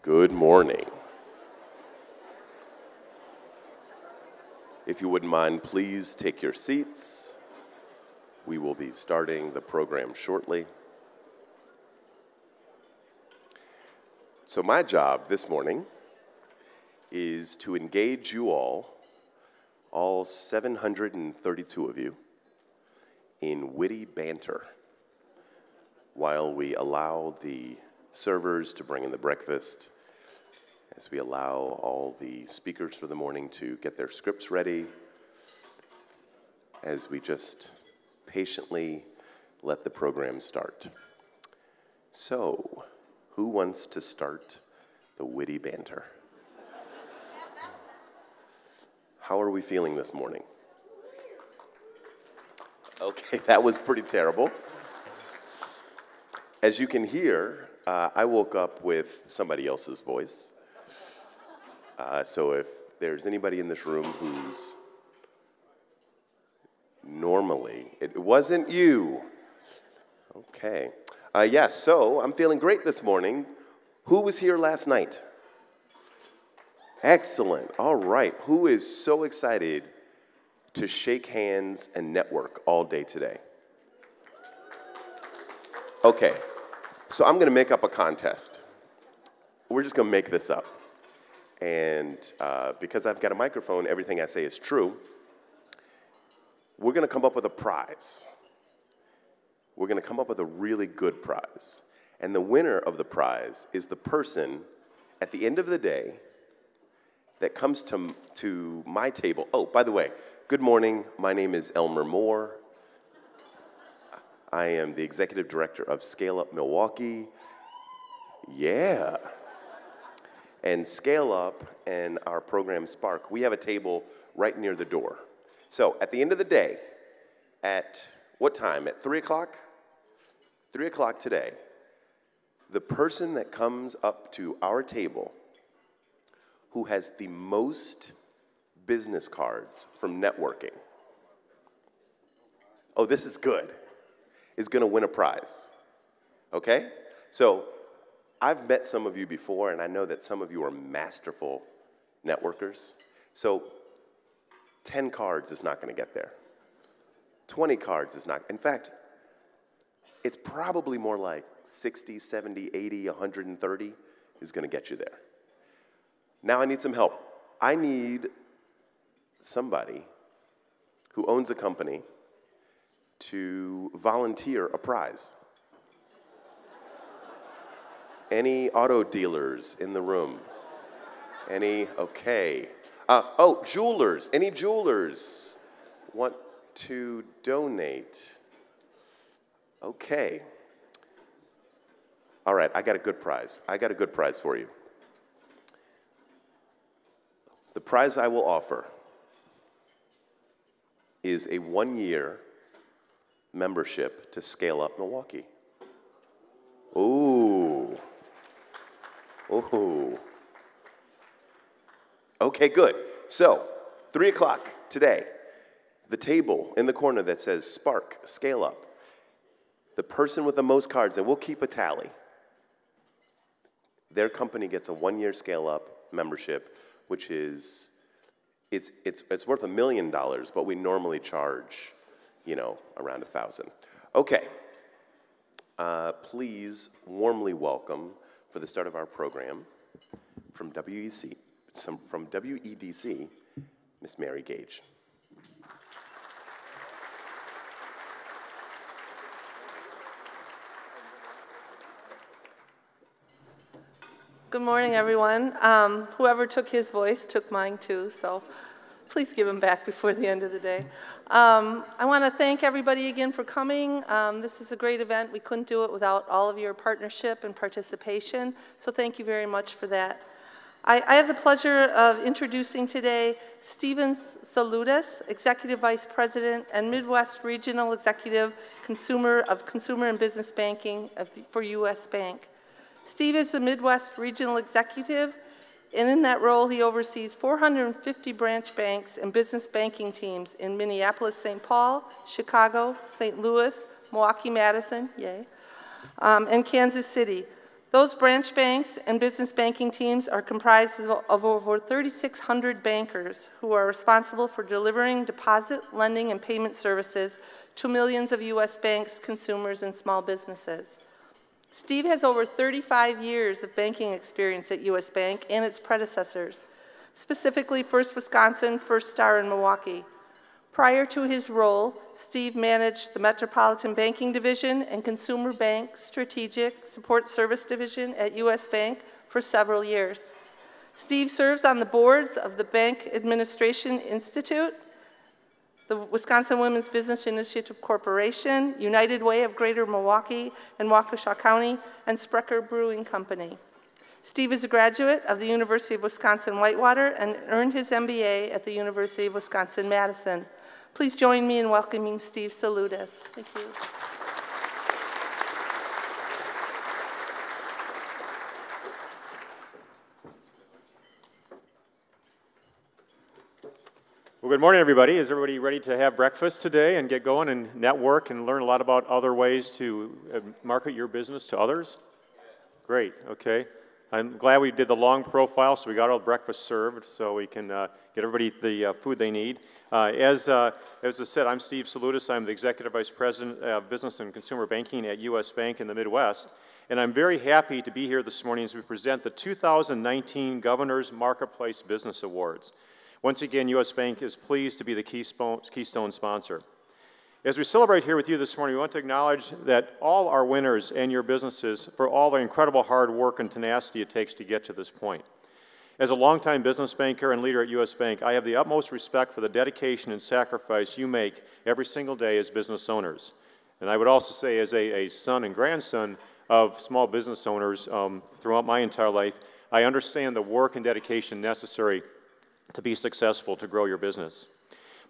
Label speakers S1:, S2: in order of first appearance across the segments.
S1: Good morning. If you wouldn't mind, please take your seats. We will be starting the program shortly. So my job this morning is to engage you all 732 of you, in witty banter while we allow the servers to bring in the breakfast, as we allow all the speakers for the morning to get their scripts ready, as we just patiently let the program start. So, who wants to start the witty banter? How are we feeling this morning? Okay, that was pretty terrible. As you can hear, I woke up with somebody else's voice. So if there's anybody in this room who's normally, it wasn't you. Okay. Yes, so I'm feeling great this morning. Who was here last night? Excellent. All right. Who is so excited to shake hands and network all day today? Okay. So I'm going to make up a contest. We're just going to make this up. And because I've got a microphone, everything I say is true. We're going to come up with a prize. We're going to come up with a really good prize. And the winner of the prize is the person at the end of the day that comes to my table. Oh, by the way, good morning. My name is Elmer Moore. I am the executive director of Scale Up Milwaukee. Yeah. And Scale Up and our program Spark, we have a table right near the door. So at the end of the day, at what time? At 3 o'clock? 3 o'clock today, the person that comes up to our table who has the most business cards from networking, oh, this is good, is going to win a prize, okay? So I've met some of you before, and I know that some of you are masterful networkers. So 10 cards is not going to get there. 20 cards is not. In fact, it's probably more like 60, 70, 80, 130 is going to get you there. Now I need some help. I need somebody who owns a company to volunteer a prize. Any auto dealers in the room? Any? Okay. Oh, jewelers. Any jewelers want to donate? Okay. All right, I got a good prize. I got a good prize for you. The prize I will offer is a 1-year membership to Scale Up Milwaukee. Ooh. Ooh. Okay, good. So, 3 o'clock today, the table in the corner that says Spark, Scale Up, the person with the most cards, and we'll keep a tally, their company gets a 1-year Scale Up membership, which is, it's worth $1 million, but we normally charge, around $1,000. Okay. Please warmly welcome, for the start of our program, from WEDC, Miss Mary Gage.
S2: Good morning, everyone. Whoever took his voice took mine too, so please give him back before the end of the day. I want to thank everybody again for coming. This is a great event. We couldn't do it without all of your partnership and participation, so thank you very much for that. I have the pleasure of introducing today Steven Salutis, Executive Vice President and Midwest Regional Executive of Consumer and Business Banking for U.S. Bank. Steve is the Midwest Regional Executive, and in that role, he oversees 450 branch banks and business banking teams in Minneapolis, St. Paul, Chicago, St. Louis, Milwaukee, Madison, yay, and Kansas City. Those branch banks and business banking teams are comprised of over 3,600 bankers who are responsible for delivering deposit, lending, and payment services to millions of U.S. banks, consumers, and small businesses. Steve has over 35 years of banking experience at U.S. Bank and its predecessors, specifically First Wisconsin, First Star, and Milwaukee. Prior to his role, Steve managed the Metropolitan Banking Division and Consumer Bank Strategic Support Service Division at U.S. Bank for several years. Steve serves on the boards of the Bank Administration Institute, the Wisconsin Women's Business Initiative Corporation, United Way of Greater Milwaukee and Waukesha County, and Sprecher Brewing Company. Steve is a graduate of the University of Wisconsin-Whitewater and earned his MBA at the University of Wisconsin-Madison. Please join me in welcoming Steve Salutis. Thank you.
S3: Well, good morning, everybody. Is everybody ready to have breakfast today and get going and network and learn a lot about other ways to market your business to others? Great, okay. I'm glad we did the long profile, so we got all the breakfast served so we can get everybody the food they need. As I said, I'm Steve Salutis. I'm the Executive Vice President of Business and Consumer Banking at U.S. Bank in the Midwest. And I'm very happy to be here this morning as we present the 2019 Governor's Marketplace Business Awards. Once again, U.S. Bank is pleased to be the Keystone sponsor. As we celebrate here with you this morning, we want to acknowledge that all our winners and your businesses for all the incredible hard work and tenacity it takes to get to this point. As a longtime business banker and leader at U.S. Bank, I have the utmost respect for the dedication and sacrifice you make every single day as business owners. And I would also say as a son and grandson of small business owners throughout my entire life, I understand the work and dedication necessary to be successful to grow your business.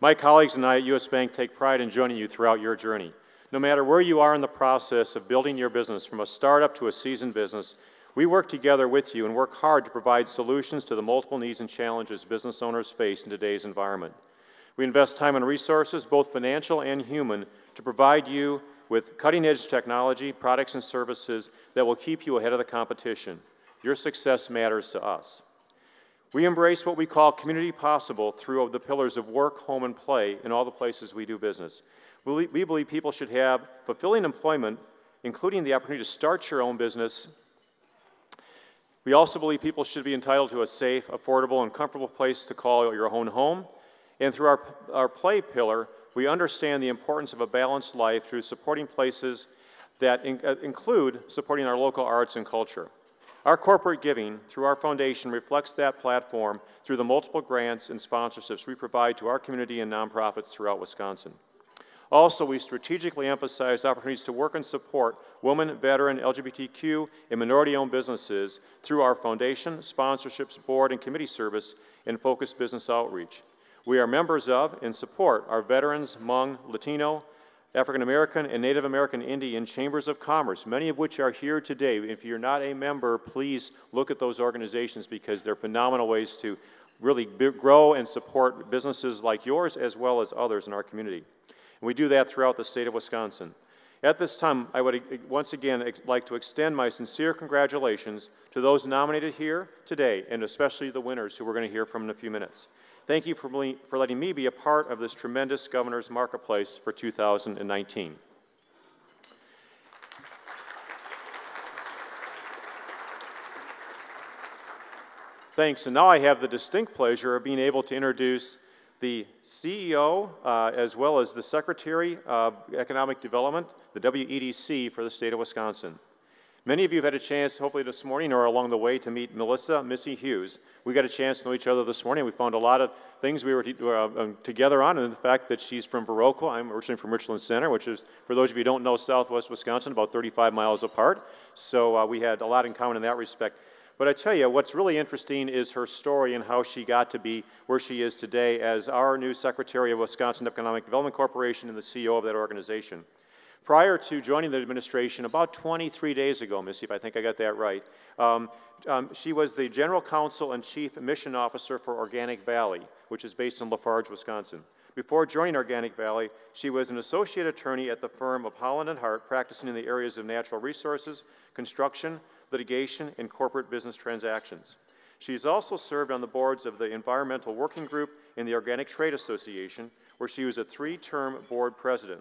S3: My colleagues and I at U.S. Bank take pride in joining you throughout your journey. No matter where you are in the process of building your business, from a startup to a seasoned business, we work together with you and work hard to provide solutions to the multiple needs and challenges business owners face in today's environment. We invest time and resources, both financial and human, to provide you with cutting-edge technology, products, and services that will keep you ahead of the competition. Your success matters to us. We embrace what we call community possible through the pillars of work, home, and play in all the places we do business. We believe people should have fulfilling employment, including the opportunity to start your own business. We also believe people should be entitled to a safe, affordable, and comfortable place to call your own home. And through our play pillar, we understand the importance of a balanced life through supporting places that include supporting our local arts and culture. Our corporate giving through our foundation reflects that platform through the multiple grants and sponsorships we provide to our community and nonprofits throughout Wisconsin. Also, we strategically emphasize opportunities to work and support women, veteran, LGBTQ, and minority-owned businesses through our foundation, sponsorships, board, and committee service, and focused business outreach. We are members of and support our Veterans, Hmong, Latino, African American, and Native American Indian Chambers of Commerce, many of which are here today. If you're not a member, please look at those organizations because they're phenomenal ways to really grow and support businesses like yours as well as others in our community. And we do that throughout the state of Wisconsin. At this time, I would once again like to extend my sincere congratulations to those nominated here today, and especially the winners who we're going to hear from in a few minutes. Thank you for letting me be a part of this tremendous Governor's Marketplace for 2019. Thanks, and now I have the distinct pleasure of being able to introduce the CEO as well as the Secretary of Economic Development, the WEDC for the state of Wisconsin. Many of you have had a chance, hopefully this morning or along the way, to meet Missy Hughes. We got a chance to know each other this morning. We found a lot of things we were together on, and the fact that she's from Viroqua. I'm originally from Richland Center, which is, for those of you who don't know, southwest Wisconsin, about 35 miles apart. So we had a lot in common in that respect. But I tell you, what's really interesting is her story and how she got to be where she is today as our new Secretary of Wisconsin Economic Development Corporation and the CEO of that organization. Prior to joining the administration, about 23 days ago, Missy, if I think I got that right, she was the General Counsel and Chief Mission Officer for Organic Valley, which is based in Lafarge, Wisconsin. Before joining Organic Valley, she was an associate attorney at the firm of Holland & Hart, practicing in the areas of natural resources, construction, litigation, and corporate business transactions. She has also served on the boards of the Environmental Working Group and the Organic Trade Association, where she was a 3-term board president.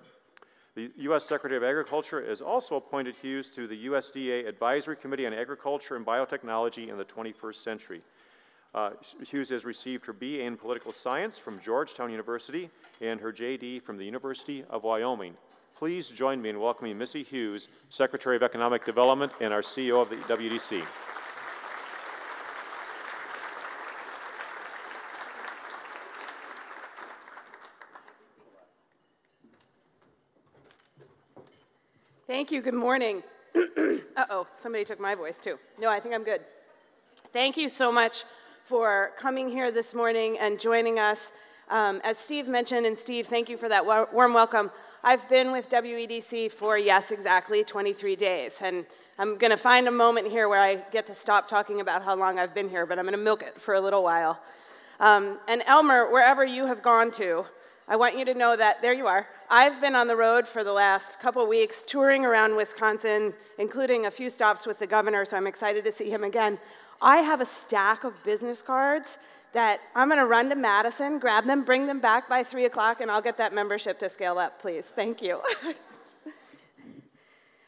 S3: The U.S. Secretary of Agriculture has also appointed Hughes to the USDA Advisory Committee on Agriculture and Biotechnology in the 21st Century. Hughes has received her BA in Political Science from Georgetown University and her JD from the University of Wyoming. Please join me in welcoming Missy Hughes, Secretary of Economic Development and our CEO of the WEDC.
S4: Thank you. Good morning. Uh-oh, somebody took my voice too. No, I think I'm good. Thank you so much for coming here this morning and joining us. As Steve mentioned, and Steve, thank you for that warm welcome. I've been with WEDC for, yes, exactly 23 days. And I'm going to find a moment here where I get to stop talking about how long I've been here, but I'm going to milk it for a little while. And Elmer, wherever you have gone to, I want you to know that, there you are, I've been on the road for the last couple weeks touring around Wisconsin, including a few stops with the governor, so I'm excited to see him again. I have a stack of business cards that I'm going to run to Madison, grab them, bring them back by 3 o'clock, and I'll get that membership to scale up, please. Thank you.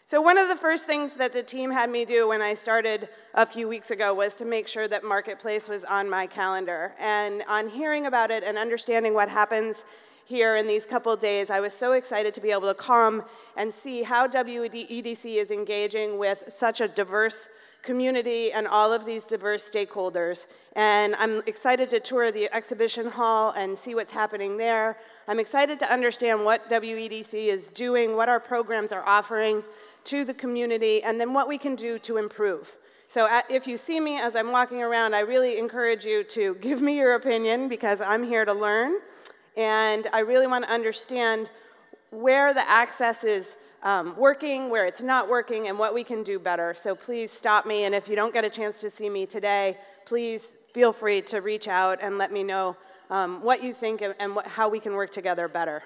S4: So one of the first things that the team had me do when I started a few weeks ago was to make sure that Marketplace was on my calendar. And on hearing about it and understanding what happens here in these couple days, I was so excited to be able to come and see how WEDC is engaging with such a diverse community and all of these diverse stakeholders. And I'm excited to tour the exhibition hall and see what's happening there. I'm excited to understand what WEDC is doing, what our programs are offering to the community, and then what we can do to improve. So if you see me as I'm walking around, I really encourage you to give me your opinion because I'm here to learn. And I really want to understand where the access is working, where it's not working, and what we can do better. So please stop me, and if you don't get a chance to see me today, please feel free to reach out and let me know what you think and how we can work together better.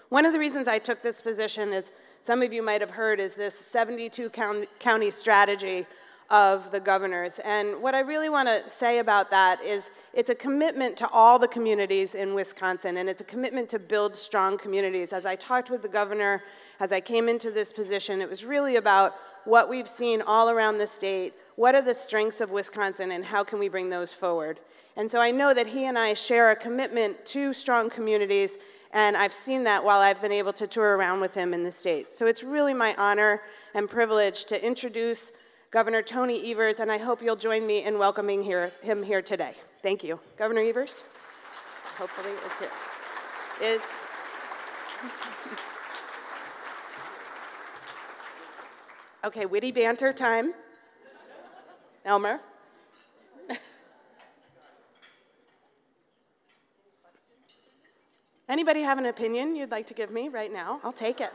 S4: One of the reasons I took this position, is some of you might have heard, is this 72 county strategy of the governors. And what I really want to say about that is it's a commitment to all the communities in Wisconsin, and it's a commitment to build strong communities. As I talked with the governor, as I came into this position, it was really about what we've seen all around the state, what are the strengths of Wisconsin, and how can we bring those forward. And so I know that he and I share a commitment to strong communities, and I've seen that while I've been able to tour around with him in the state. So it's really my honor and privilege to introduce Governor Tony Evers, and I hope you'll join me in welcoming him here today. Thank you. Governor Evers, hopefully is here. Okay, witty banter time. Elmer. Anybody have an opinion you'd like to give me right now? I'll take it.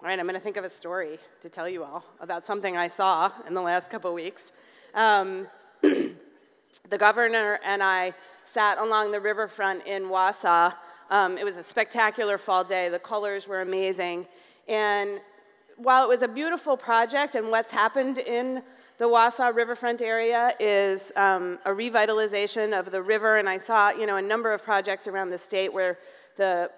S4: All right, I'm going to think of a story to tell you all about something I saw in the last couple weeks. The governor and I sat along the riverfront in Wausau. It was a spectacular fall day. The colors were amazing. And while it was a beautiful project, and what's happened in the Wausau riverfront area is a revitalization of the river, and I saw, a number of projects around the state where the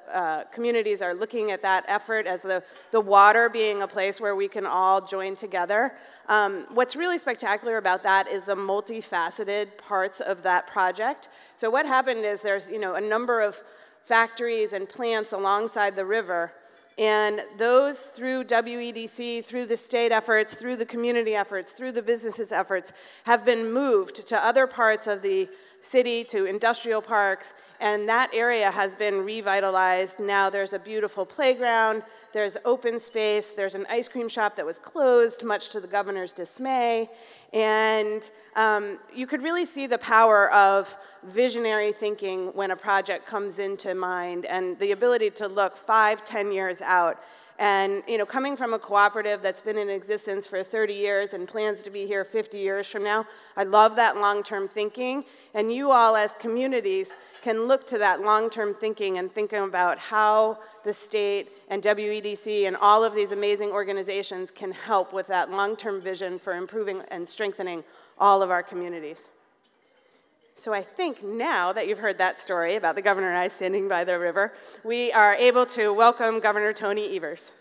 S4: communities are looking at that effort as the water being a place where we can all join together. What's really spectacular about that is the multifaceted parts of that project. So what happened is there's a number of factories and plants alongside the river, and those, through WEDC, through the state efforts, through the community efforts, through the businesses efforts, have been moved to other parts of the city, to industrial parks, and that area has been revitalized. Now there's a beautiful playground, there's open space, there's an ice cream shop that was closed, much to the governor's dismay, and you could really see the power of visionary thinking when a project comes into mind, and the ability to look 5-10 years out And coming from a cooperative that's been in existence for 30 years and plans to be here 50 years from now, I love that long-term thinking. And you all as communities can look to that long-term thinking and think about how the state and WEDC and all of these amazing organizations can help with that long-term vision for improving and strengthening all of our communities. So I think now that you've heard that story about the governor and I standing by the river, we are able to welcome Governor Tony Evers.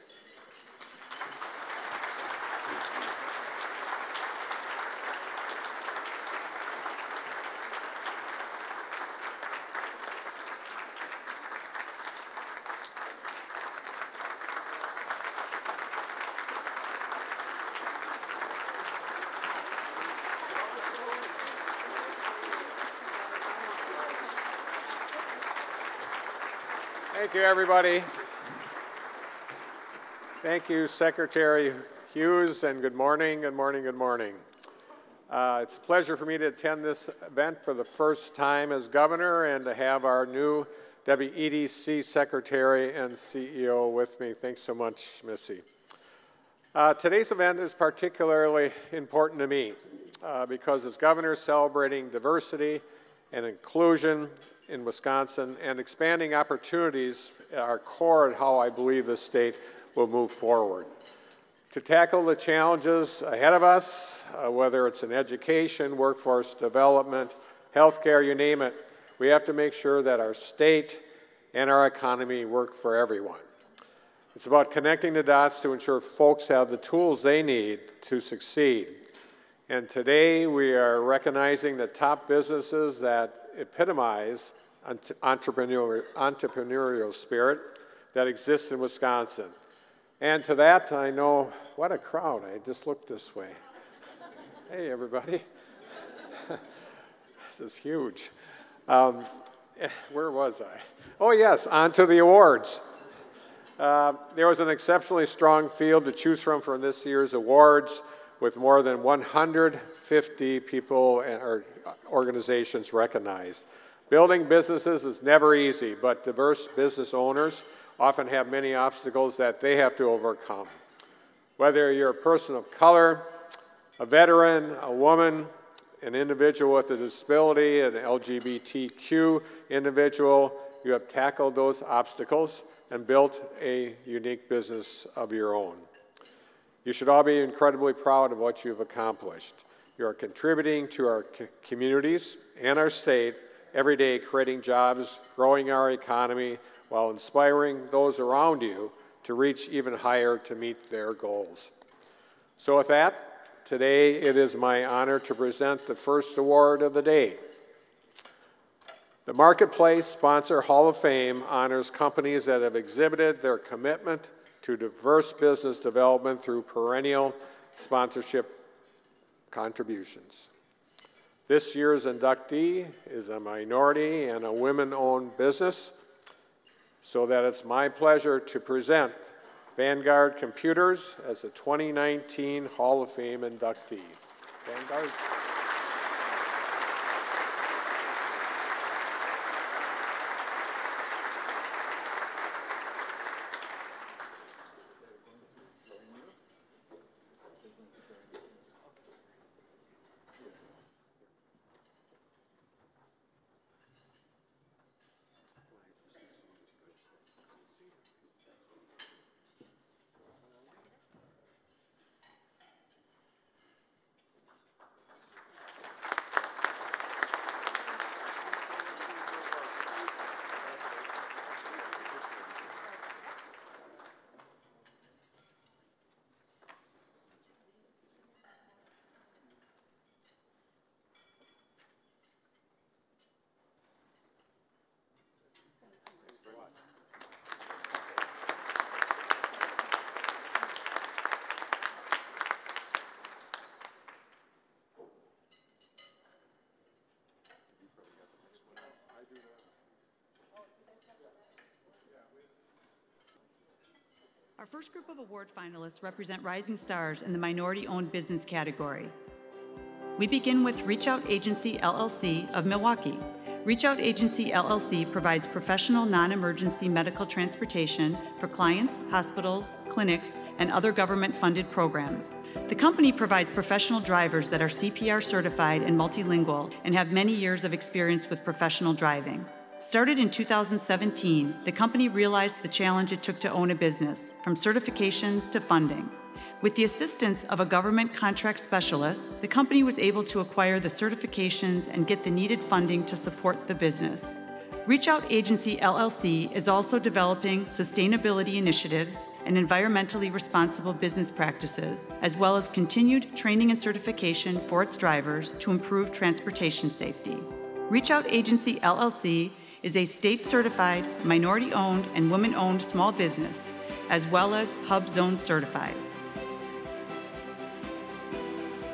S5: Thank you, everybody. Thank you, Secretary Hughes, and good morning, good morning, good morning. It's a pleasure for me to attend this event for the first time as governor and to have our new WEDC Secretary and CEO with me. Thanks so much, Missy. Today's event is particularly important to me because as governor celebrating diversity and inclusion in Wisconsin and expanding opportunities are core at how I believe the state will move forward. To tackle the challenges ahead of us, whether it's in education, workforce development, healthcare, you name it, we have to make sure that our state and our economy work for everyone. It's about connecting the dots to ensure folks have the tools they need to succeed. And today we are recognizing the top businesses that epitomize entrepreneurial spirit that exists in Wisconsin. And to that, I know, what a crowd. I just looked this way. Hey, everybody. This is huge. Where was I? Oh, yes, on to the awards. There was an exceptionally strong field to choose from for this year's awards, with more than 150 people or organizations recognized. Building businesses is never easy, but diverse business owners often have many obstacles that they have to overcome. Whether you're a person of color, a veteran, a woman, an individual with a disability, an LGBTQ individual, you have tackled those obstacles and built a unique business of your own. You should all be incredibly proud of what you've accomplished. You are contributing to our communities and our state every day, creating jobs, growing our economy, while inspiring those around you to reach even higher to meet their goals. So with that, today it is my honor to present the first award of the day. The Marketplace Sponsor Hall of Fame honors companies that have exhibited their commitment to diverse business development through perennial sponsorship contributions. This year's inductee is a minority and a women-owned business, so that it's my pleasure to present Vanguard Computers as a 2019 Hall of Fame inductee. Vanguard.
S6: Our first group of award finalists represent rising stars in the minority-owned business category. We begin with Reach Out Agency, LLC of Milwaukee. Reach Out Agency LLC provides professional non-emergency medical transportation for clients, hospitals, clinics, and other government-funded programs. The company provides professional drivers that are CPR certified and multilingual and have many years of experience with professional driving. Started in 2017, the company realized the challenge it took to own a business, from certifications to funding. With the assistance of a government contract specialist, the company was able to acquire the certifications and get the needed funding to support the business. Reach Out Agency LLC is also developing sustainability initiatives and environmentally responsible business practices, as well as continued training and certification for its drivers to improve transportation safety. Reach Out Agency LLC is a state-certified, minority-owned, and women-owned small business, as well as Hub Zone certified.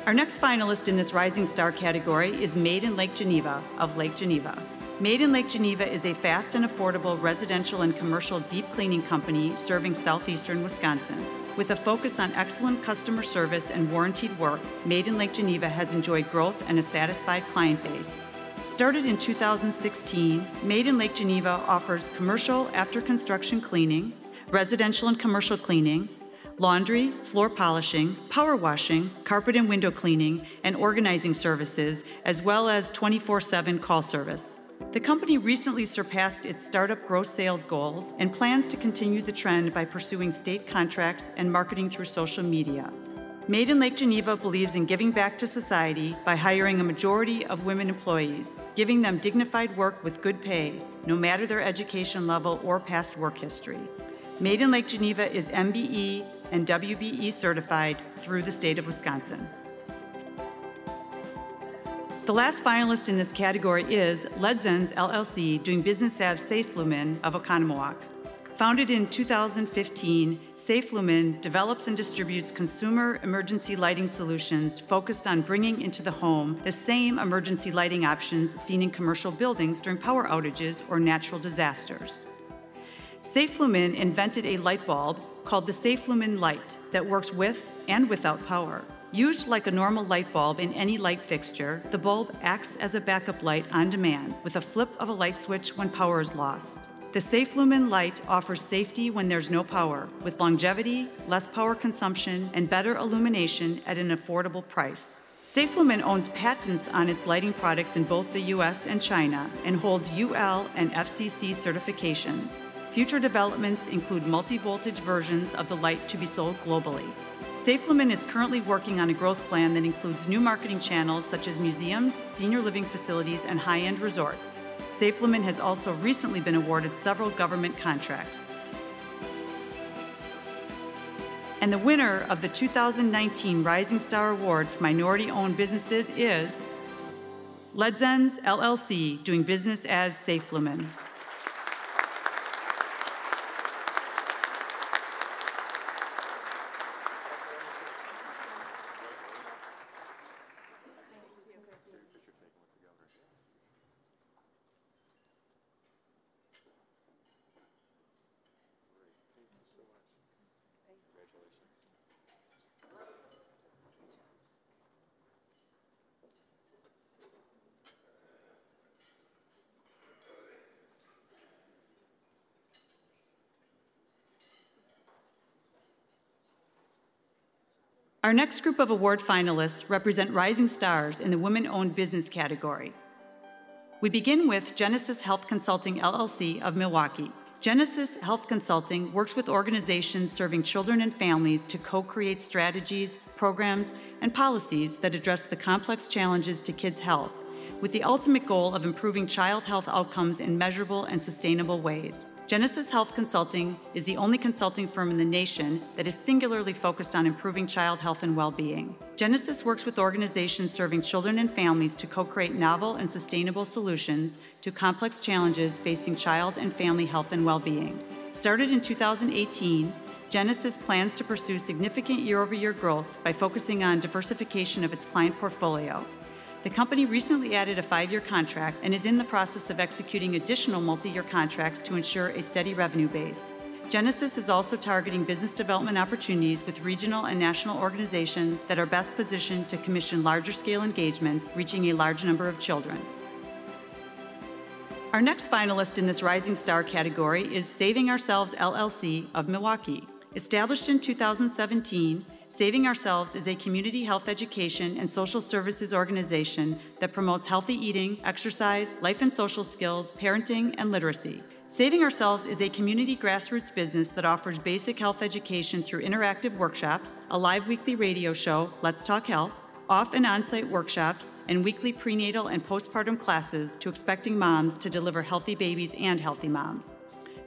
S6: Our next finalist in this Rising Star category is Made in Lake Geneva of Lake Geneva. Made in Lake Geneva is a fast and affordable residential and commercial deep cleaning company serving southeastern Wisconsin. With a focus on excellent customer service and warrantied work, Made in Lake Geneva has enjoyed growth and a satisfied client base. Started in 2016, Made in Lake Geneva offers commercial after-construction cleaning, residential and commercial cleaning, laundry, floor polishing, power washing, carpet and window cleaning, and organizing services, as well as 24/7 call service. The company recently surpassed its startup gross sales goals and plans to continue the trend by pursuing state contracts and marketing through social media. Made in Lake Geneva believes in giving back to society by hiring a majority of women employees, giving them dignified work with good pay, no matter their education level or past work history. Made in Lake Geneva is MBE and WBE certified through the state of Wisconsin. The last finalist in this category is Ledzens LLC, doing business as Safe Lumen of Oconomowoc. Founded in 2015, Safe Lumen develops and distributes consumer emergency lighting solutions focused on bringing into the home the same emergency lighting options seen in commercial buildings during power outages or natural disasters. Safe Lumen invented a light bulb called the Safe Lumen Light that works with and without power. Used like a normal light bulb in any light fixture, the bulb acts as a backup light on demand with a flip of a light switch when power is lost. The Safe Lumen Light offers safety when there's no power, with longevity, less power consumption, and better illumination at an affordable price. Safe Lumen owns patents on its lighting products in both the US and China and holds UL and FCC certifications. Future developments include multi-voltage versions of the light to be sold globally. Safe Lumen is currently working on a growth plan that includes new marketing channels such as museums, senior living facilities, and high-end resorts. Safe Lumen has also recently been awarded several government contracts. And the winner of the 2019 Rising Star Award for minority-owned businesses is Ledzens LLC, doing business as Safe Lumen. Our next group of award finalists represent rising stars in the women-owned business category. We begin with Genesis Health Consulting LLC of Milwaukee. Genesis Health Consulting works with organizations serving children and families to co-create strategies, programs, and policies that address the complex challenges to kids' health, with the ultimate goal of improving child health outcomes in measurable and sustainable ways. Genesis Health Consulting is the only consulting firm in the nation that is singularly focused on improving child health and well-being. Genesis works with organizations serving children and families to co-create novel and sustainable solutions to complex challenges facing child and family health and well-being. Started in 2018, Genesis plans to pursue significant year-over-year growth by focusing on diversification of its client portfolio. The company recently added a 5-year contract and is in the process of executing additional multi-year contracts to ensure a steady revenue base. Genesis is also targeting business development opportunities with regional and national organizations that are best positioned to commission larger scale engagements reaching a large number of children. Our next finalist in this Rising Star category is Saving Ourselves LLC of Milwaukee. Established in 2017, Saving Ourselves is a community health education and social services organization that promotes healthy eating, exercise, life and social skills, parenting, and literacy. Saving Ourselves is a community grassroots business that offers basic health education through interactive workshops, a live weekly radio show, Let's Talk Health, off and on-site workshops, and weekly prenatal and postpartum classes to expecting moms to deliver healthy babies and healthy moms.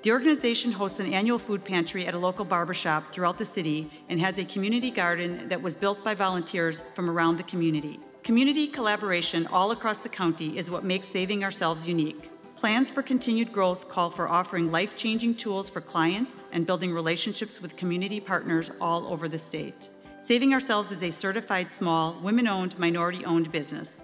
S6: The organization hosts an annual food pantry at a local barbershop throughout the city and has a community garden that was built by volunteers from around the community. Community collaboration all across the county is what makes Saving Ourselves unique. Plans for continued growth call for offering life-changing tools for clients and building relationships with community partners all over the state. Saving Ourselves is a certified small, women-owned, minority-owned business.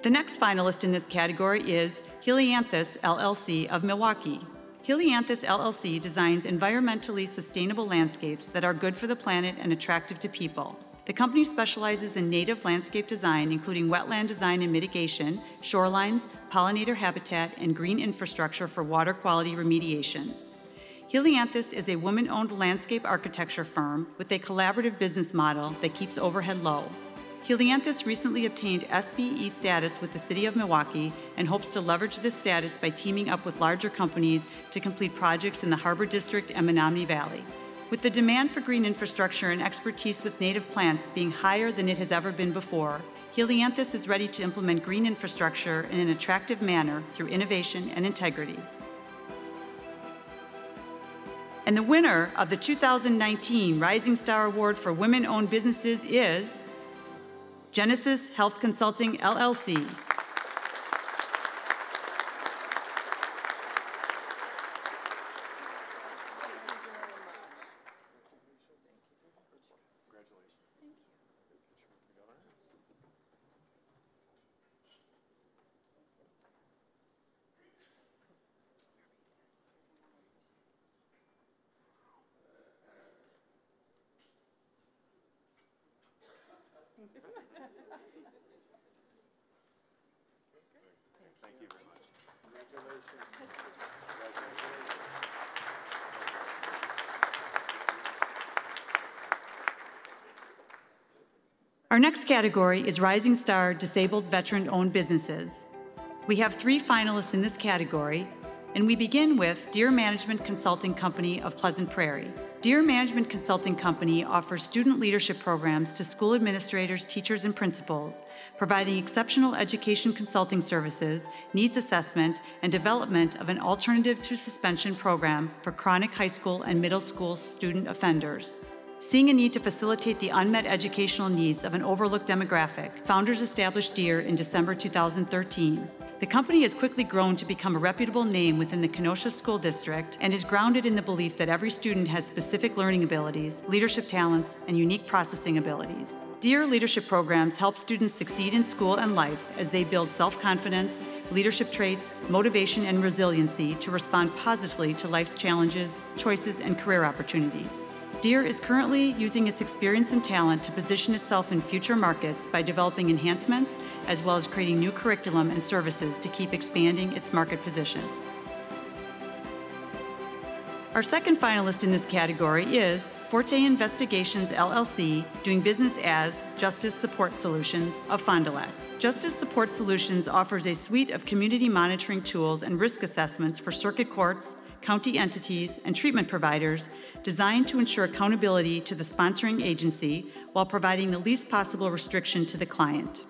S6: The next finalist in this category is Helianthus LLC of Milwaukee. Helianthus LLC designs environmentally sustainable landscapes that are good for the planet and attractive to people. The company specializes in native landscape design, including wetland design and mitigation, shorelines, pollinator habitat, and green infrastructure for water quality remediation. Helianthus is a woman-owned landscape architecture firm with a collaborative business model that keeps overhead low. Helianthus recently obtained SBE status with the City of Milwaukee and hopes to leverage this status by teaming up with larger companies to complete projects in the Harbor District and Menominee Valley. With the demand for green infrastructure and expertise with native plants being higher than it has ever been before, Helianthus is ready to implement green infrastructure in an attractive manner through innovation and integrity. And the winner of the 2019 Rising Star Award for Women-Owned Businesses is Genesis Health Consulting, LLC.
S3: Thank you very much. Congratulations.
S6: Our next category is Rising Star Disabled Veteran-Owned Businesses. We have 3 finalists in this category, and we begin with Deer Management Consulting Company of Pleasant Prairie. Deer Management Consulting Company offers student leadership programs to school administrators, teachers, and principals, providing exceptional education consulting services, needs assessment, and development of an alternative to suspension program for chronic high school and middle school student offenders. Seeing a need to facilitate the unmet educational needs of an overlooked demographic, founders established Deer in December 2013. The company has quickly grown to become a reputable name within the Kenosha School District and is grounded in the belief that every student has specific learning abilities, leadership talents, and unique processing abilities. Deer leadership programs help students succeed in school and life as they build self-confidence, leadership traits, motivation, and resiliency to respond positively to life's challenges, choices, and career opportunities. Deer is currently using its experience and talent to position itself in future markets by developing enhancements as well as creating new curriculum and services to keep expanding its market position. Our second finalist in this category is Forte Investigations, LLC, doing business as Justice Support Solutions of Fond du Lac. Justice Support Solutions offers a suite of community monitoring tools and risk assessments for circuit courts, county entities, and treatment providers designed to ensure accountability to the sponsoring agency while providing the least possible restriction to the client.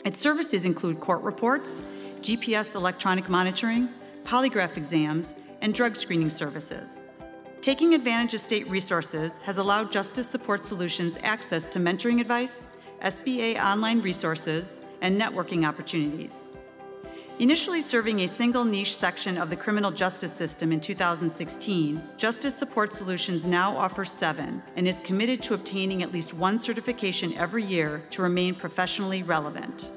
S6: Its services include court reports, GPS electronic monitoring, polygraph exams, and drug screening services. Taking advantage of state resources has allowed Justice Support Solutions access to mentoring advice, SBA online resources, and networking opportunities. Initially serving a single niche section of the criminal justice system in 2016, Justice Support Solutions now offers 7 and is committed to obtaining at least 1 certification every year to remain professionally relevant.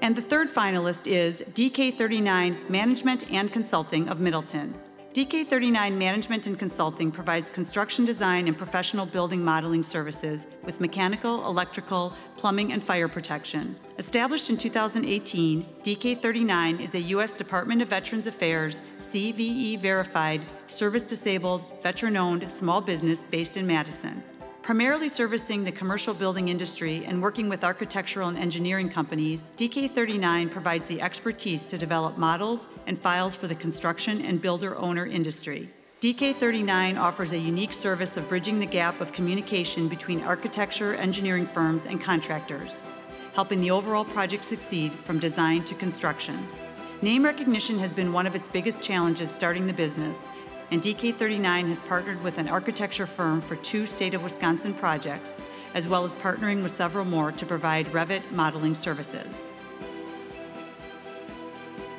S6: And the third finalist is DK39 Management and Consulting of Middleton. DK39 Management and Consulting provides construction design and professional building modeling services with mechanical, electrical, plumbing, and fire protection. Established in 2018, DK39 is a U.S. Department of Veterans Affairs CVE verified, service-disabled, veteran-owned small business based in Madison. Primarily servicing the commercial building industry and working with architectural and engineering companies, DK39 provides the expertise to develop models and files for the construction and builder-owner industry. DK39 offers a unique service of bridging the gap of communication between architecture, engineering firms, and contractors, helping the overall project succeed from design to construction. Name recognition has been one of its biggest challenges starting the business, and DK39 has partnered with an architecture firm for 2 state of Wisconsin projects, as well as partnering with several more to provide Revit modeling services.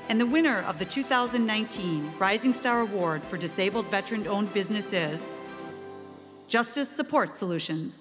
S6: And the winner of the 2019 Rising Star Award for Disabled Veteran-Owned Business is Justice Support Solutions.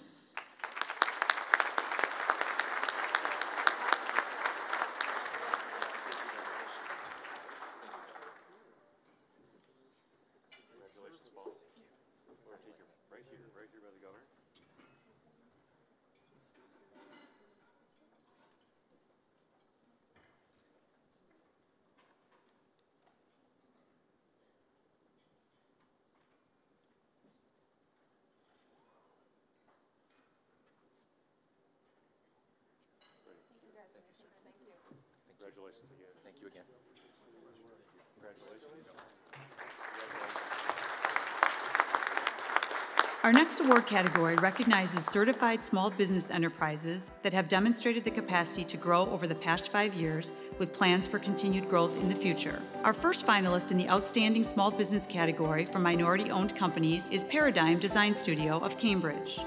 S3: Congratulations again.
S1: Thank you again.
S3: Congratulations.
S6: Our next award category recognizes certified small business enterprises that have demonstrated the capacity to grow over the past 5 years with plans for continued growth in the future. Our first finalist in the Outstanding Small Business category for minority-owned companies is Paradigm Design Studio of Cambridge.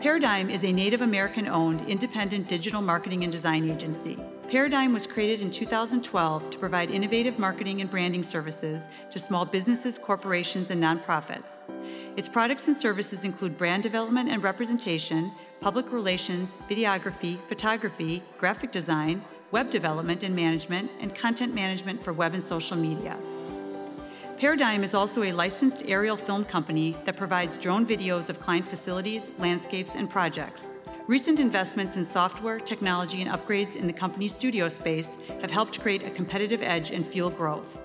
S6: Paradigm is a Native American-owned independent digital marketing and design agency. Paradigm was created in 2012 to provide innovative marketing and branding services to small businesses, corporations, and nonprofits. Its products and services include brand development and representation, public relations, videography, photography, graphic design, web development and management, and content management for web and social media. Paradigm is also a licensed aerial film company that provides drone videos of client facilities, landscapes, and projects. Recent investments in software, technology, and upgrades in the company's studio space have helped create a competitive edge and fuel growth.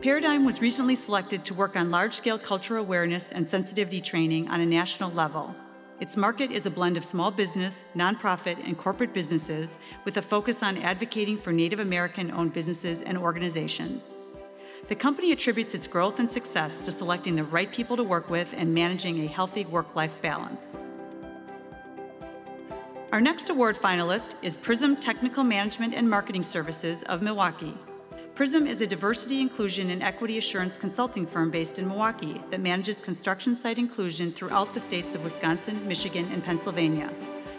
S6: Paradigm was recently selected to work on large-scale cultural awareness and sensitivity training on a national level. Its market is a blend of small business, nonprofit, and corporate businesses with a focus on advocating for Native American-owned businesses and organizations. The company attributes its growth and success to selecting the right people to work with and managing a healthy work-life balance. Our next award finalist is Prism Technical Management and Marketing Services of Milwaukee. Prism is a diversity, inclusion, and equity assurance consulting firm based in Milwaukee that manages construction site inclusion throughout the states of Wisconsin, Michigan, and Pennsylvania.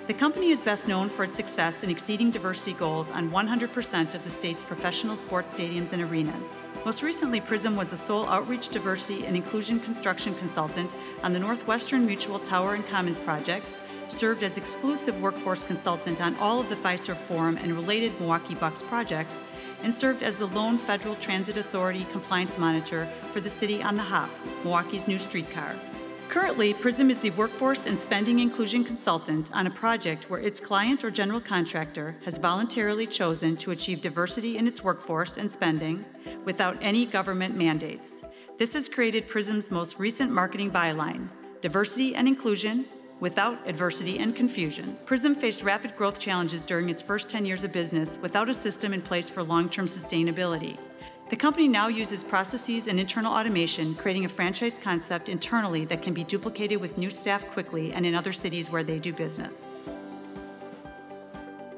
S6: The company is best known for its success in exceeding diversity goals on 100% of the state's professional sports stadiums and arenas. Most recently, Prism was the sole outreach, diversity, and inclusion construction consultant on the Northwestern Mutual Tower and Commons project, served as exclusive workforce consultant on all of the Fiserv Forum and related Milwaukee Bucks projects, and served as the lone Federal Transit Authority compliance monitor for the City on the Hop, Milwaukee's new streetcar. Currently, Prism is the workforce and spending inclusion consultant on a project where its client or general contractor has voluntarily chosen to achieve diversity in its workforce and spending without any government mandates. This has created Prism's most recent marketing byline, diversity and inclusion without adversity and confusion. Prism faced rapid growth challenges during its first 10 years of business without a system in place for long-term sustainability. The company now uses processes and internal automation, creating a franchise concept internally that can be duplicated with new staff quickly and in other cities where they do business.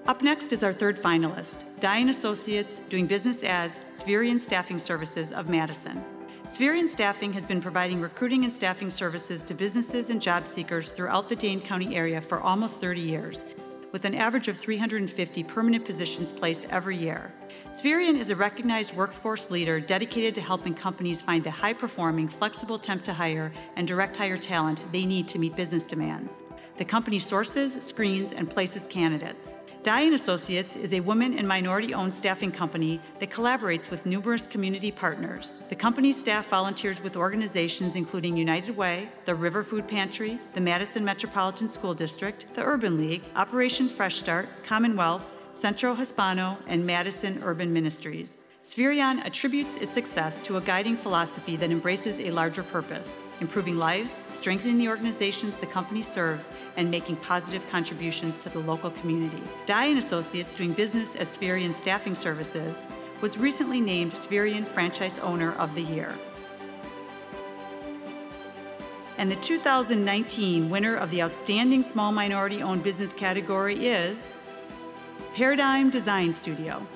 S6: Up next is our third finalist, Dye & Associates, doing business as Spherian Staffing Services of Madison. Spherian Staffing has been providing recruiting and staffing services to businesses and job seekers throughout the Dane County area for almost 30 years, with an average of 350 permanent positions placed every year. Spherian is a recognized workforce leader dedicated to helping companies find the high-performing, flexible temp-to-hire and direct-hire talent they need to meet business demands. The company sources, screens, and places candidates. Dye & Associates is a women and minority-owned staffing company that collaborates with numerous community partners. The company's staff volunteers with organizations including United Way, the River Food Pantry, the Madison Metropolitan School District, the Urban League, Operation Fresh Start, Commonwealth, Centro Hispano, and Madison Urban Ministries. Spherion attributes its success to a guiding philosophy that embraces a larger purpose, improving lives, strengthening the organizations the company serves, and making positive contributions to the local community. Dye & Associates, doing business as Spherion Staffing Services, was recently named Spherion Franchise Owner of the Year. And the 2019 winner of the Outstanding Small Minority-Owned Business category is Paradigm Design Studio.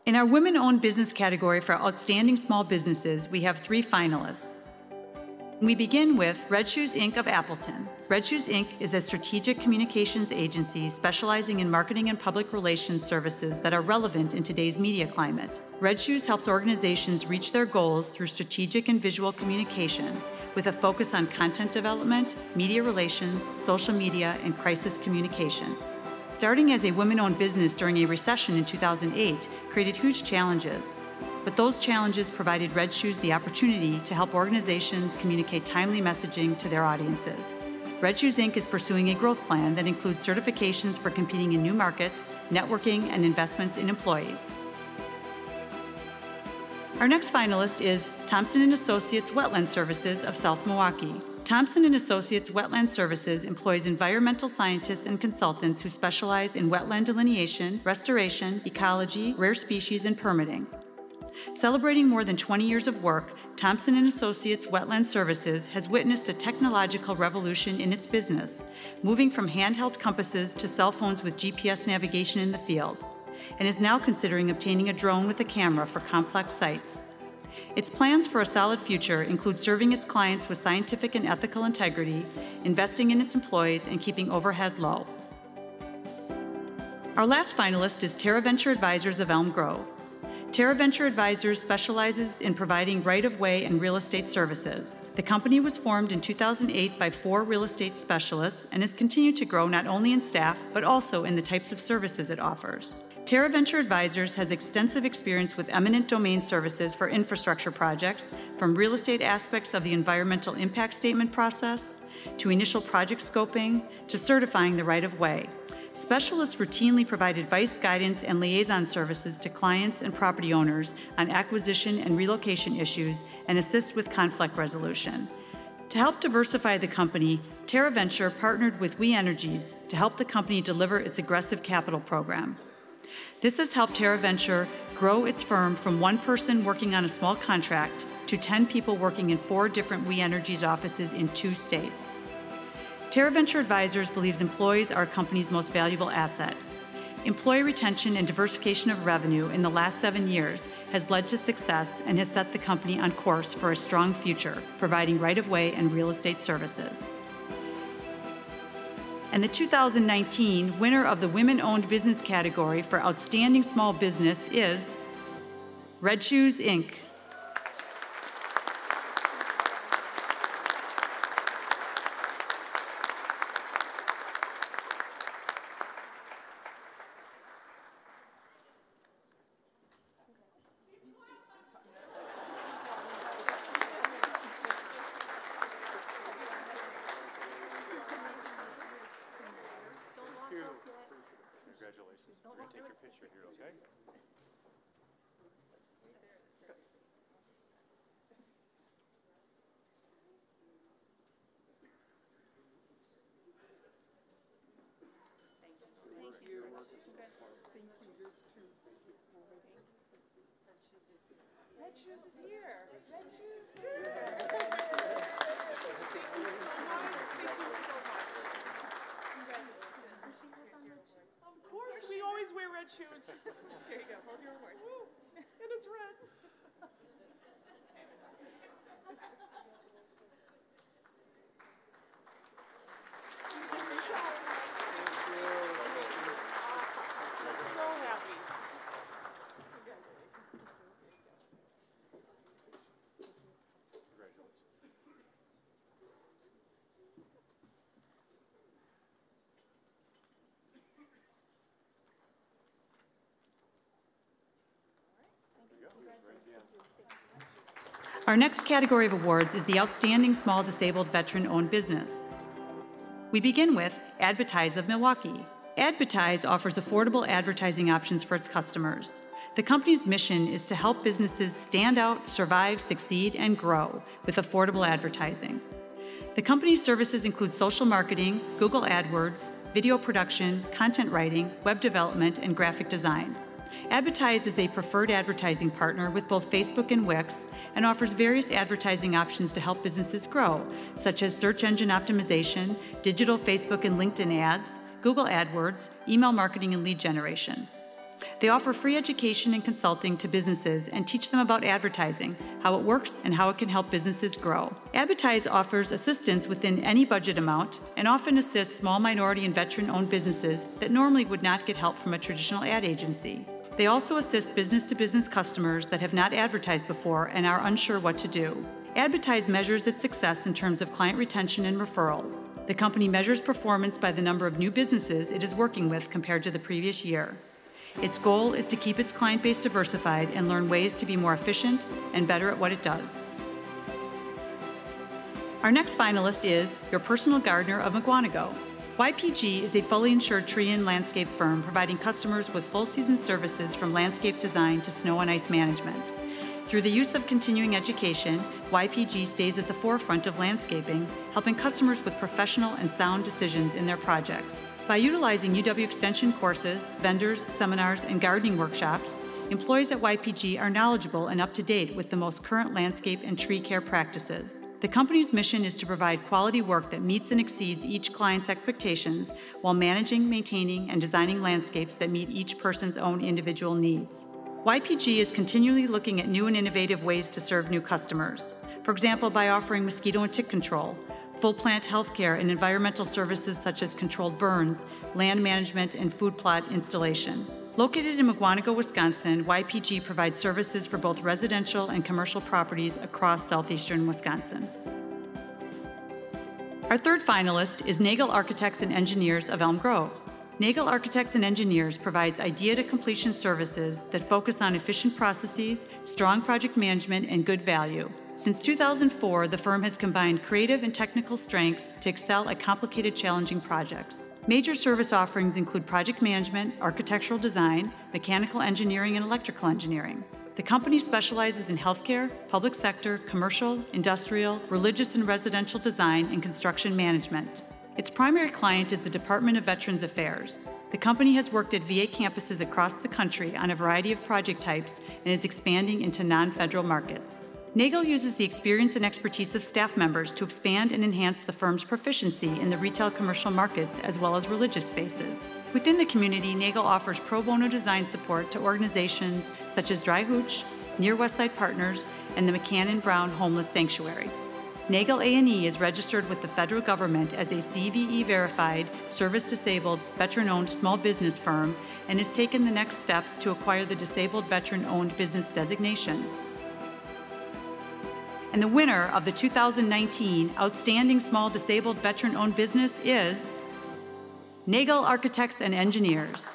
S6: In our Women-Owned Business category for Outstanding Small Businesses, we have 3 finalists. We begin with Red Shoes Inc. of Appleton. Red Shoes Inc. is a strategic communications agency specializing in marketing and public relations services that are relevant in today's media climate. Red Shoes helps organizations reach their goals through strategic and visual communication, with a focus on content development, media relations, social media, and crisis communication. Starting as a women-owned business during a recession in 2008 created huge challenges, but those challenges provided Red Shoes the opportunity to help organizations communicate timely messaging to their audiences. Red Shoes Inc. is pursuing a growth plan that includes certifications for competing in new markets, networking, and investments in employees. Our next finalist is Thompson & Associates Wetland Services of South Milwaukee. Thompson & Associates Wetland Services employs environmental scientists and consultants who specialize in wetland delineation, restoration, ecology, rare species, and permitting. Celebrating more than 20 years of work, Thompson & Associates Wetland Services has witnessed a technological revolution in its business, moving from handheld compasses to cell phones with GPS navigation in the field, and is now considering obtaining a drone with a camera for complex sites. Its plans for a solid future include serving its clients with scientific and ethical integrity, investing in its employees, and keeping overhead low. Our last finalist is Terra Venture Advisors of Elm Grove. Terra Venture Advisors specializes in providing right-of-way and real estate services. The company was formed in 2008 by 4 real estate specialists and has continued to grow not only in staff, but also in the types of services it offers. Terra Venture Advisors has extensive experience with eminent domain services for infrastructure projects, from real estate aspects of the environmental impact statement process, to initial project scoping, to certifying the right-of-way. Specialists routinely provide advice, guidance, and liaison services to clients and property owners on acquisition and relocation issues and assist with conflict resolution. To help diversify the company, Terra Venture partnered with WeEnergies to help the company deliver its aggressive capital program. This has helped Terra Venture grow its firm from 1 person working on a small contract to 10 people working in 4 different WeEnergies offices in 2 states. Terra Venture Advisors believes employees are a company's most valuable asset. Employee retention and diversification of revenue in the last 7 years has led to success and has set the company on course for a strong future, providing right-of-way and real estate services. And the 2019 winner of the Women-Owned Business category for Outstanding Small Business is Red Shoes Inc.
S3: Congratulations. We're going to take your picture here, okay?
S4: Red Shoes is here. Red Shoes here. Thank you so much. Thank you so much. Congratulations. Of course, we always wear red shoes. Here you go. Hold your award. Woo. And it's red. So happy.
S6: Our next category of awards is the Outstanding Small Disabled Veteran-Owned Business. We begin with Advertise of Milwaukee. Advertise offers affordable advertising options for its customers. The company's mission is to help businesses stand out, survive, succeed, and grow with affordable advertising. The company's services include social marketing, Google AdWords, video production, content writing, web development, and graphic design. Advertise is a preferred advertising partner with both Facebook and Wix and offers various advertising options to help businesses grow, such as search engine optimization, digital Facebook and LinkedIn ads, Google AdWords, email marketing, and lead generation. They offer free education and consulting to businesses and teach them about advertising, how it works, and how it can help businesses grow. Advertise offers assistance within any budget amount and often assists small minority and veteran-owned businesses that normally would not get help from a traditional ad agency. They also assist business-to-business customers that have not advertised before and are unsure what to do. Advertise measures its success in terms of client retention and referrals. The company measures performance by the number of new businesses it is working with compared to the previous year. Its goal is to keep its client base diversified and learn ways to be more efficient and better at what it does. Our next finalist is Your Personal Gardener of McGuanago. YPG is a fully insured tree and landscape firm providing customers with full-season services from landscape design to snow and ice management. Through the use of continuing education, YPG stays at the forefront of landscaping, helping customers with professional and sound decisions in their projects. By utilizing UW Extension courses, vendors, seminars, and gardening workshops, employees at YPG are knowledgeable and up to date with the most current landscape and tree care practices. The company's mission is to provide quality work that meets and exceeds each client's expectations while managing, maintaining, and designing landscapes that meet each person's own individual needs. YPG is continually looking at new and innovative ways to serve new customers. For example, by offering mosquito and tick control, full plant healthcare and environmental services such as controlled burns, land management, and food plot installation. Located in Mukwonago, Wisconsin, YPG provides services for both residential and commercial properties across southeastern Wisconsin. Our third finalist is Nagel Architects and Engineers of Elm Grove. Nagel Architects and Engineers provides idea-to-completion services that focus on efficient processes, strong project management, and good value. Since 2004, the firm has combined creative and technical strengths to excel at complicated, challenging projects. Major service offerings include project management, architectural design, mechanical engineering, and electrical engineering. The company specializes in healthcare, public sector, commercial, industrial, religious and residential design, and construction management. Its primary client is the Department of Veterans Affairs. The company has worked at VA campuses across the country on a variety of project types and is expanding into non-federal markets. Nagel uses the experience and expertise of staff members to expand and enhance the firm's proficiency in the retail commercial markets as well as religious spaces. Within the community, Nagel offers pro bono design support to organizations such as Dry Hooch, Near Westside Partners, and the McCann & Brown Homeless Sanctuary. Nagel A&E is registered with the federal government as a CVE-verified, service-disabled, veteran-owned small business firm and has taken the next steps to acquire the Disabled Veteran-Owned Business designation. And the winner of the 2019 Outstanding Small Disabled Veteran-Owned Business is Nagel Architects and Engineers.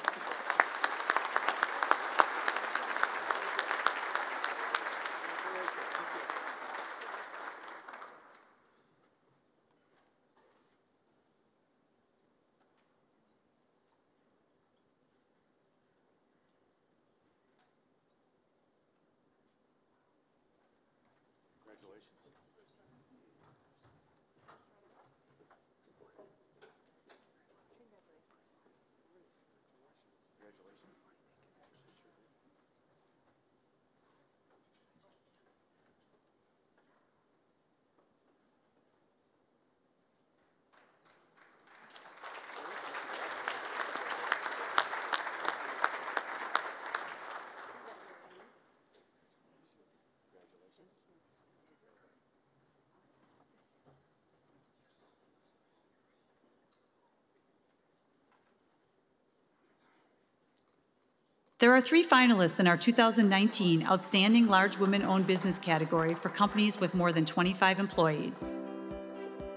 S6: There are 3 finalists in our 2019 Outstanding Large Women-Owned Business category for companies with more than 25 employees.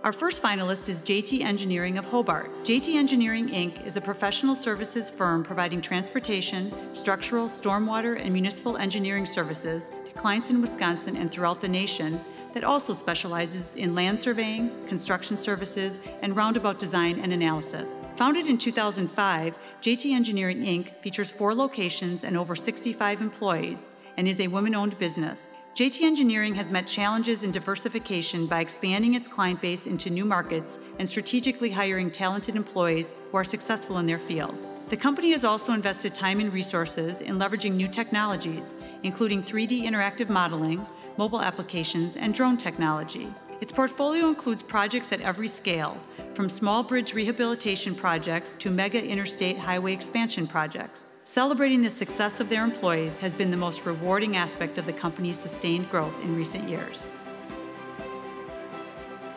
S6: Our first finalist is JT Engineering of Hobart. JT Engineering, Inc. is a professional services firm providing transportation, structural, stormwater, and municipal engineering services to clients in Wisconsin and throughout the nation that also specializes in land surveying, construction services, and roundabout design and analysis. Founded in 2005, JT Engineering, Inc. features 4 locations and over 65 employees and is a women-owned business. JT Engineering has met challenges in diversification by expanding its client base into new markets and strategically hiring talented employees who are successful in their fields. The company has also invested time and resources in leveraging new technologies, including 3D interactive modeling, mobile applications, and drone technology. Its portfolio includes projects at every scale, from small bridge rehabilitation projects to mega interstate highway expansion projects. Celebrating the success of their employees has been the most rewarding aspect of the company's sustained growth in recent years.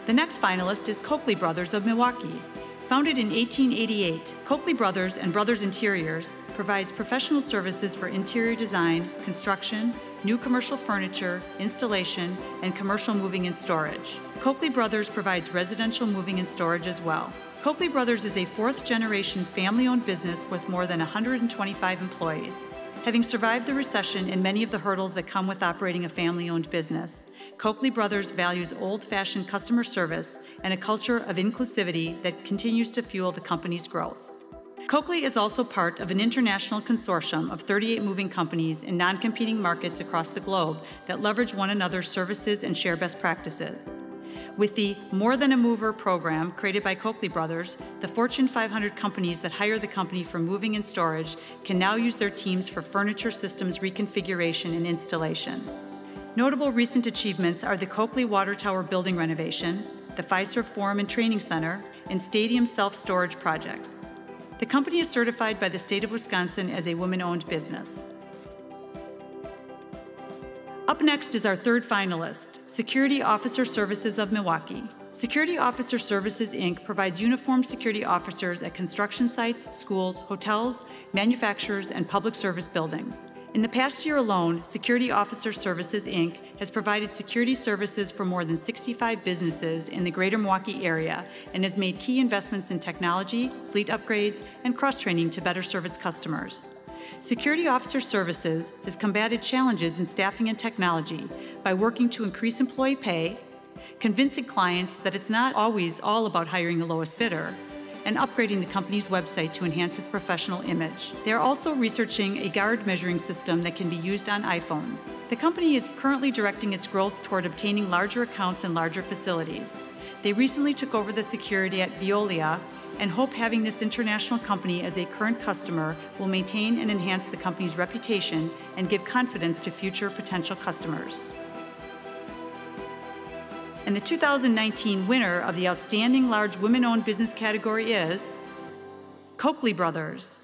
S6: The next finalist is Coakley Brothers of Milwaukee. Founded in 1888, Coakley Brothers and Brothers Interiors provides professional services for interior design, construction, new commercial furniture, installation, and commercial moving and storage. Coakley Brothers provides residential moving and storage as well. Coakley Brothers is a 4th-generation family-owned business with more than 125 employees. Having survived the recession and many of the hurdles that come with operating a family-owned business, Coakley Brothers values old-fashioned customer service and a culture of inclusivity that continues to fuel the company's growth. Coakley is also part of an international consortium of 38 moving companies in non-competing markets across the globe that leverage one another's services and share best practices. With the More Than a Mover program created by Coakley Brothers, the Fortune 500 companies that hire the company for moving and storage can now use their teams for furniture systems reconfiguration and installation. Notable recent achievements are the Coakley Water Tower building renovation, the Fiserv Forum and Training Center, and stadium self-storage projects. The company is certified by the state of Wisconsin as a women-owned business. Up next is our 3rd finalist, Security Officer Services of Milwaukee. Security Officer Services, Inc. provides uniformed security officers at construction sites, schools, hotels, manufacturers, and public service buildings. In the past year alone, Security Officer Services, Inc. has provided security services for more than 65 businesses in the greater Milwaukee area and has made key investments in technology, fleet upgrades, and cross-training to better serve its customers. Security Officer Services has combated challenges in staffing and technology by working to increase employee pay, convincing clients that it's not always all about hiring the lowest bidder, and upgrading the company's website to enhance its professional image. They are also researching a guard measuring system that can be used on iPhones. The company is currently directing its growth toward obtaining larger accounts and larger facilities. They recently took over the security at Veolia and hope having this international company as a current customer will maintain and enhance the company's reputation and give confidence to future potential customers. And the 2019 winner of the Outstanding Large Women-Owned Business category is Coakley Brothers.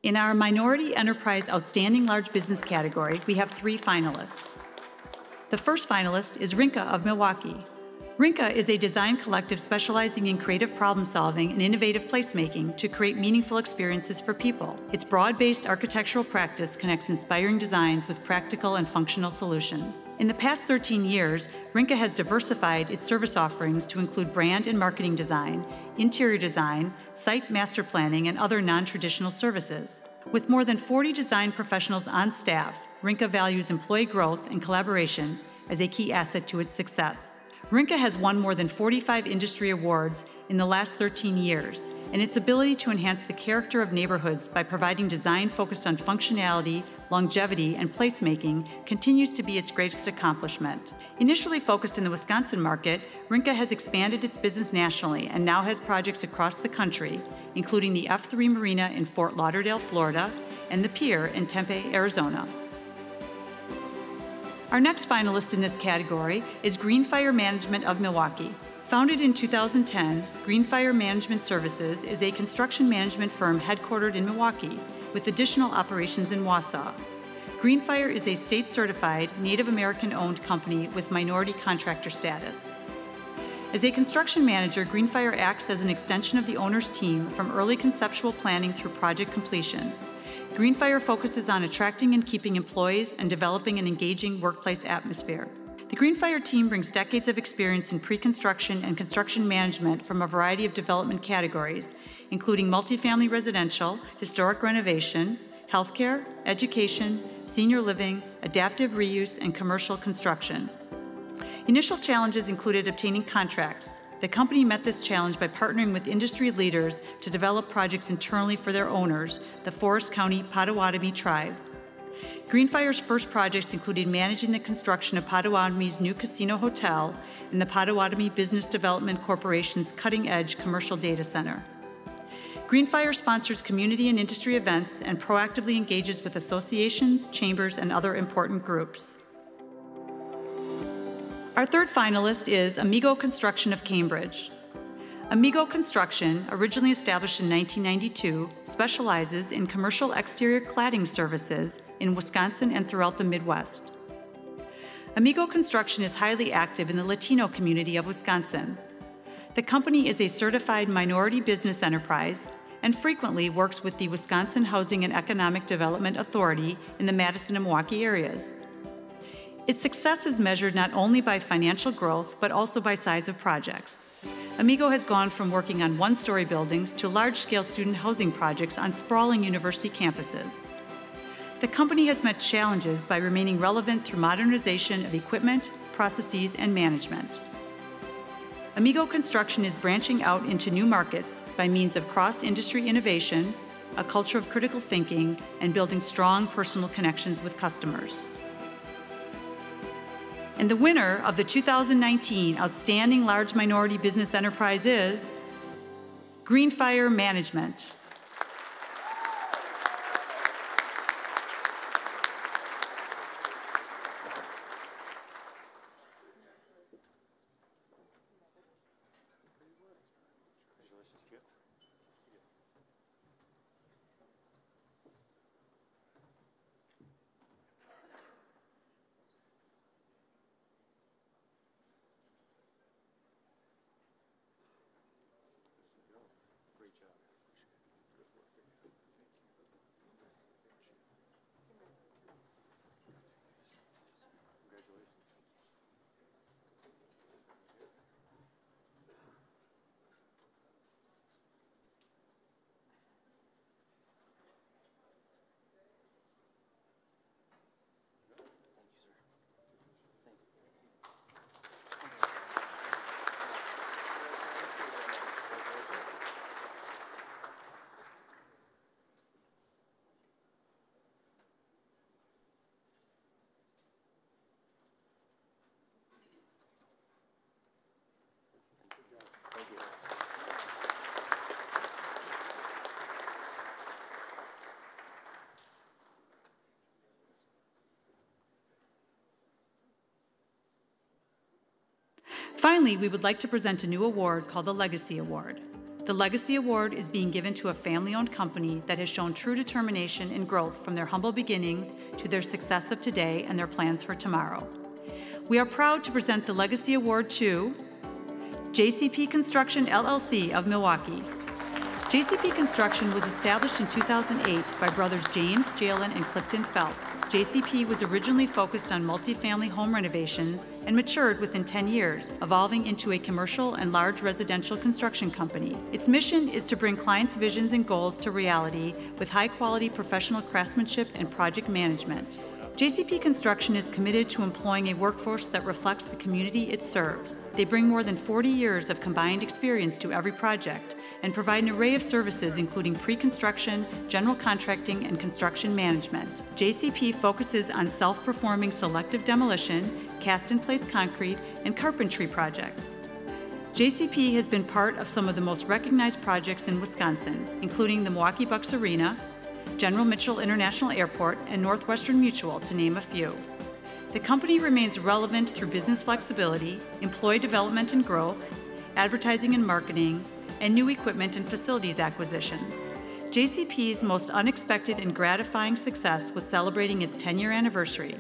S6: In our Minority Enterprise Outstanding Large Business category, we have 3 finalists. The first finalist is Rinka of Milwaukee. Rinka is a design collective specializing in creative problem-solving and innovative placemaking to create meaningful experiences for people. Its broad-based architectural practice connects inspiring designs with practical and functional solutions. In the past 13 years, Rinka has diversified its service offerings to include brand and marketing design, interior design, site master planning, and other non-traditional services. With more than 40 design professionals on staff, Rinka values employee growth and collaboration as a key asset to its success. Rinka has won more than 45 industry awards in the last 13 years, and its ability to enhance the character of neighborhoods by providing design focused on functionality, longevity, and placemaking continues to be its greatest accomplishment. Initially focused in the Wisconsin market, Rinka has expanded its business nationally and now has projects across the country, including the F3 Marina in Fort Lauderdale, Florida, and the Pier in Tempe, Arizona. Our next finalist in this category is Greenfire Management of Milwaukee. Founded in 2010, Greenfire Management Services is a construction management firm headquartered in Milwaukee, with additional operations in Wausau. Greenfire is a state-certified, Native American-owned company with minority contractor status. As a construction manager, Greenfire acts as an extension of the owner's team from early conceptual planning through project completion. Greenfire focuses on attracting and keeping employees and developing an engaging workplace atmosphere. The Greenfire team brings decades of experience in pre-construction and construction management from a variety of development categories, including multifamily residential, historic renovation, healthcare, education, senior living, adaptive reuse, and commercial construction. Initial challenges included obtaining contracts. The company met this challenge by partnering with industry leaders to develop projects internally for their owners, the Forest County Potawatomi tribe. Greenfire's first projects included managing the construction of Potawatomi's new casino hotel and the Potawatomi Business Development Corporation's cutting-edge commercial data center. Greenfire sponsors community and industry events and proactively engages with associations, chambers, and other important groups. Our third finalist is Amigo Construction of Cambridge. Amigo Construction, originally established in 1992, specializes in commercial exterior cladding services in Wisconsin and throughout the Midwest. Amigo Construction is highly active in the Latino community of Wisconsin. The company is a certified minority business enterprise and frequently works with the Wisconsin Housing and Economic Development Authority in the Madison and Milwaukee areas. Its success is measured not only by financial growth, but also by size of projects. Amigo has gone from working on one-story buildings to large-scale student housing projects on sprawling university campuses. The company has met challenges by remaining relevant through modernization of equipment, processes, and management. Amigo Construction is branching out into new markets by means of cross-industry innovation, a culture of critical thinking, and building strong personal connections with customers. And the winner of the 2019 Outstanding Large Minority Business Enterprise is Greenfire Management. Finally, we would like to present a new award called the Legacy Award. The Legacy Award is being given to a family-owned company that has shown true determination and growth from their humble beginnings to their success of today and their plans for tomorrow. We are proud to present the Legacy Award to JCP Construction LLC of Milwaukee. JCP Construction was established in 2008 by brothers James, Jalen, and Clifton Phelps. JCP was originally focused on multifamily home renovations and matured within 10 years, evolving into a commercial and large residential construction company. Its mission is to bring clients' visions and goals to reality with high-quality professional craftsmanship and project management. JCP Construction is committed to employing a workforce that reflects the community it serves. They bring more than 40 years of combined experience to every project and provide an array of services including pre-construction, general contracting, and construction management. JCP focuses on self-performing selective demolition, cast-in-place concrete, and carpentry projects. JCP has been part of some of the most recognized projects in Wisconsin, including the Milwaukee Bucks Arena, General Mitchell International Airport, and Northwestern Mutual, to name a few. The company remains relevant through business flexibility, employee development and growth, advertising and marketing, and new equipment and facilities acquisitions. JCP's most unexpected and gratifying success was celebrating its 10-year anniversary,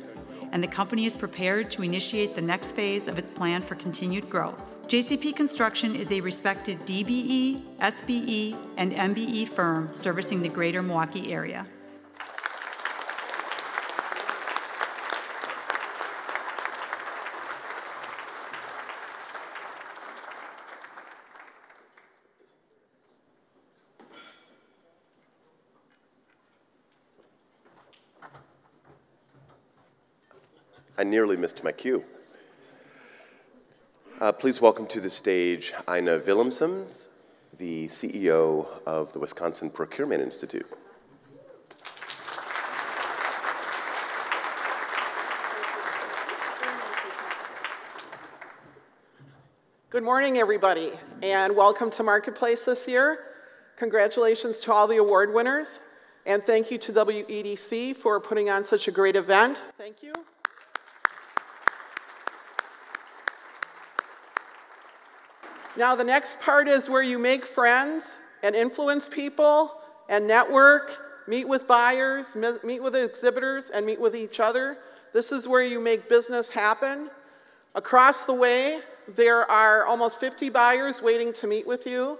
S6: and the company is prepared to initiate the next phase of its plan for continued growth. JCP Construction is a respected DBE, SBE, and MBE firm servicing the greater Milwaukee area.
S1: I nearly missed my cue. Please welcome to the stage Ina Willemsens, the CEO of the Wisconsin Procurement Institute.
S7: Good morning, everybody, and welcome to Marketplace this year. Congratulations to all the award winners, and thank you to WEDC for putting on such a great event. Thank you. Now, the next part is where you make friends and influence people and network, meet with buyers, meet with exhibitors, and meet with each other. This is where you make business happen. Across the way, there are almost 50 buyers waiting to meet with you.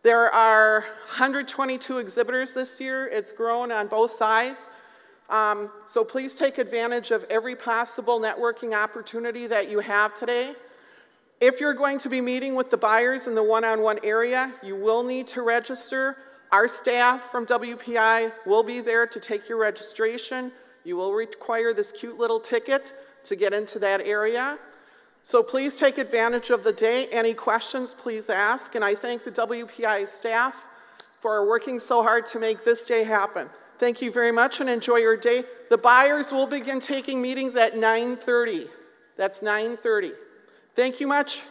S7: There are 122 exhibitors this year. It's grown on both sides. So please take advantage of every possible networking opportunity that you have today. If you're going to be meeting with the buyers in the one-on-one area, you will need to register. Our staff from WPI will be there to take your registration. You will require this cute little ticket to get into that area. So please take advantage of the day. Any questions, please ask. And I thank the WPI staff for working so hard to make this day happen. Thank you very much and enjoy your day. The buyers will begin taking meetings at 9:30. That's 9:30. Thank you much.